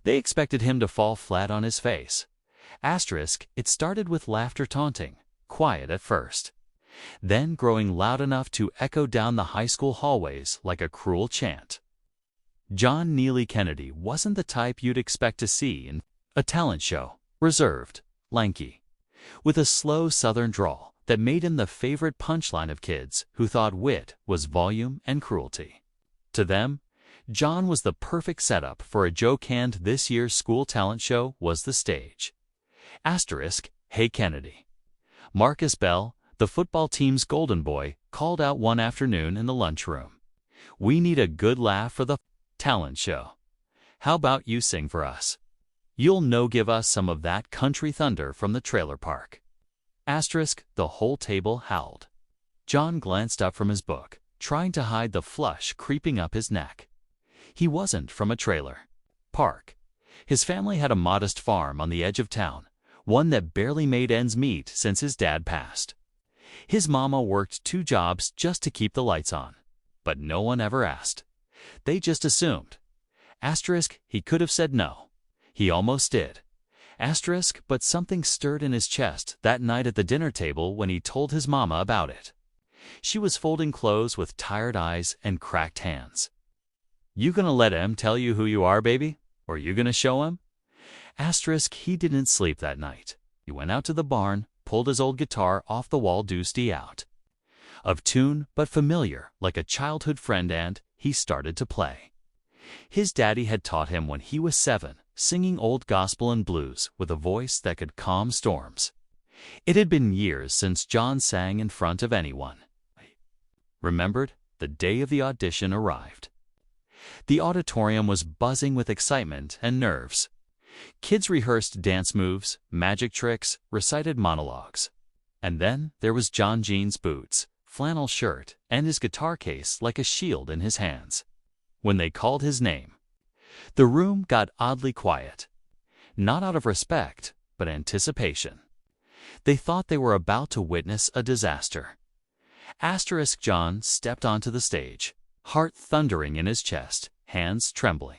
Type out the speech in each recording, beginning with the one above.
They expected him to fall flat on his face. Asterisk, it started with laughter taunting, quiet at first, then growing loud enough to echo down the high school hallways like a cruel chant. John Neely Kennedy wasn't the type you'd expect to see in a talent show. Reserved, lanky, with a slow southern drawl that made him the favorite punchline of kids who thought wit was volume and cruelty. To them, John was the perfect setup for a joke, and this year's school talent show was the stage. Asterisk, hey Kennedy. Marcus Bell, the football team's golden boy, called out one afternoon in the lunchroom. We need a good laugh for the talent show. How about you sing for us? You'll give us some of that country thunder from the trailer park. Asterisk, the whole table howled. John glanced up from his book, trying to hide the flush creeping up his neck. He wasn't from a trailer park. His family had a modest farm on the edge of town, one that barely made ends meet since his dad passed. His mama worked 2 jobs just to keep the lights on, but no one ever asked. They just assumed. Asterisk, he could have said no. He almost did. Asterisk, but something stirred in his chest that night at the dinner table when he told his mama about it. She was folding clothes with tired eyes and cracked hands. You gonna let him tell you who you are, baby? Or you gonna show him? Asterisk, he didn't sleep that night. He went out to the barn, pulled his old guitar off the wall, deuced out of tune but familiar like a childhood friend, and he started to play. His daddy had taught him when he was 7, singing old gospel and blues with a voice that could calm storms. It had been years since John sang in front of anyone. Remembered, the day of the audition arrived. The auditorium was buzzing with excitement and nerves. Kids rehearsed dance moves, magic tricks, recited monologues. And then there was John, jeans, boots, flannel shirt, and his guitar case like a shield in his hands. When they called his name, the room got oddly quiet. Not out of respect, but anticipation. They thought they were about to witness a disaster. Asterisk, John stepped onto the stage, heart thundering in his chest, hands trembling.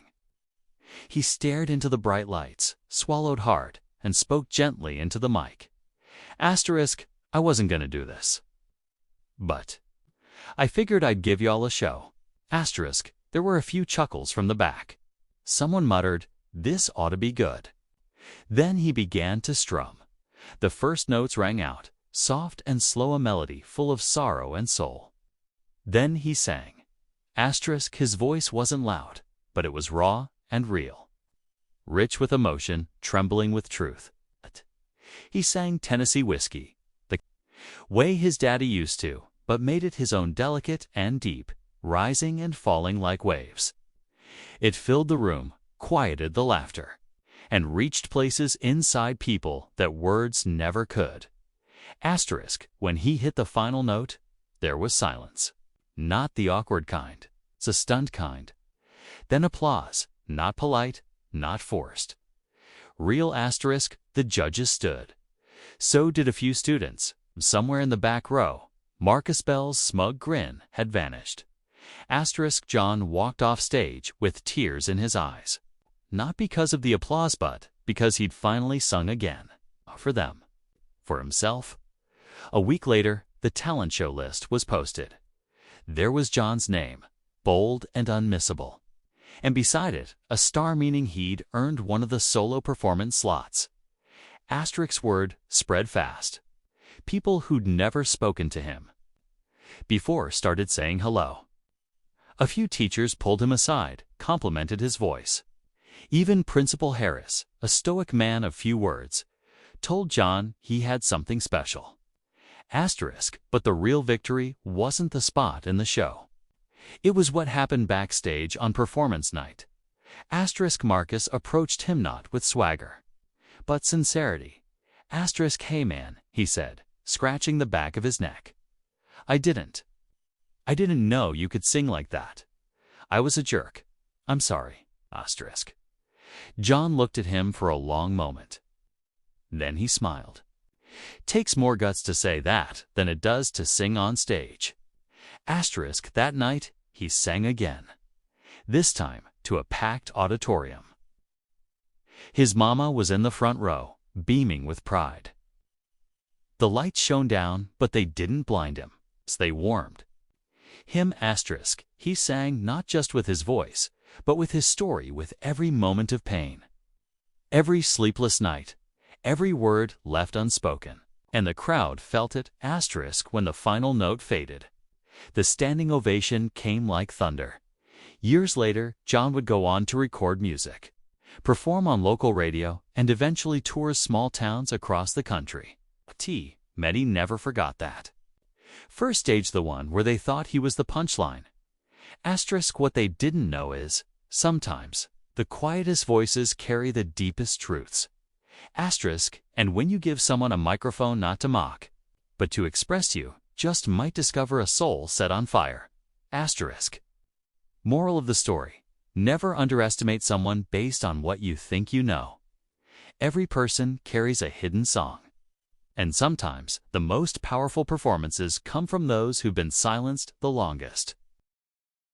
He stared into the bright lights, swallowed hard, and spoke gently into the mic. Asterisk, I wasn't gonna do this, but I figured I'd give y'all a show. Asterisk, there were a few chuckles from the back. Someone muttered, this ought to be good. Then he began to strum. The first notes rang out, soft and slow, a melody full of sorrow and soul. Then he sang. Asterisk, his voice wasn't loud, but it was raw and real. Rich with emotion, trembling with truth. He sang Tennessee Whiskey, the way his daddy used to, but made it his own, delicate and deep, rising and falling like waves. It filled the room, quieted the laughter, and reached places inside people that words never could. Asterisk, when he hit the final note, there was silence. Not the awkward kind, it's a stunned kind. Then applause, not polite, not forced. Real. Asterisk, the judges stood. So did a few students. Somewhere in the back row, Marcus Bell's smug grin had vanished. Asterisk, John walked off stage with tears in his eyes. Not because of the applause, but because he'd finally sung again. For them. For himself. A week later, the talent show list was posted. There was John's name, bold and unmissable. And beside it, a star, meaning he'd earned one of the solo performance slots. Asterisk's word spread fast. People who'd never spoken to him before started saying hello. A few teachers pulled him aside, complimented his voice. Even Principal Harris, a stoic man of few words, told John he had something special. Asterisk, but the real victory wasn't the spot in the show. It was what happened backstage on performance night. Asterisk, Marcus approached him not with swagger, but sincerity. Asterisk, hey man, he said, scratching the back of his neck. I didn't know you could sing like that. I was a jerk. I'm sorry. Asterisk. John looked at him for a long moment. Then he smiled. Takes more guts to say that than it does to sing on stage. Asterisk, that night, he sang again. This time to a packed auditorium. His mama was in the front row, beaming with pride. The lights shone down, but they didn't blind him. They warmed him. He sang not just with his voice, but with his story, with every moment of pain, every sleepless night, every word left unspoken. And the crowd felt it. When the final note faded, the standing ovation came like thunder. Years later, John would go on to record music, perform on local radio, and eventually tour small towns across the country. Many never forgot that first stage, the one where they thought he was the punchline. What they didn't know is, sometimes, the quietest voices carry the deepest truths. And when you give someone a microphone not to mock, but to express, you just might discover a soul set on fire. Moral of the story: never underestimate someone based on what you think you know. Every person carries a hidden song. And sometimes, the most powerful performances come from those who've been silenced the longest.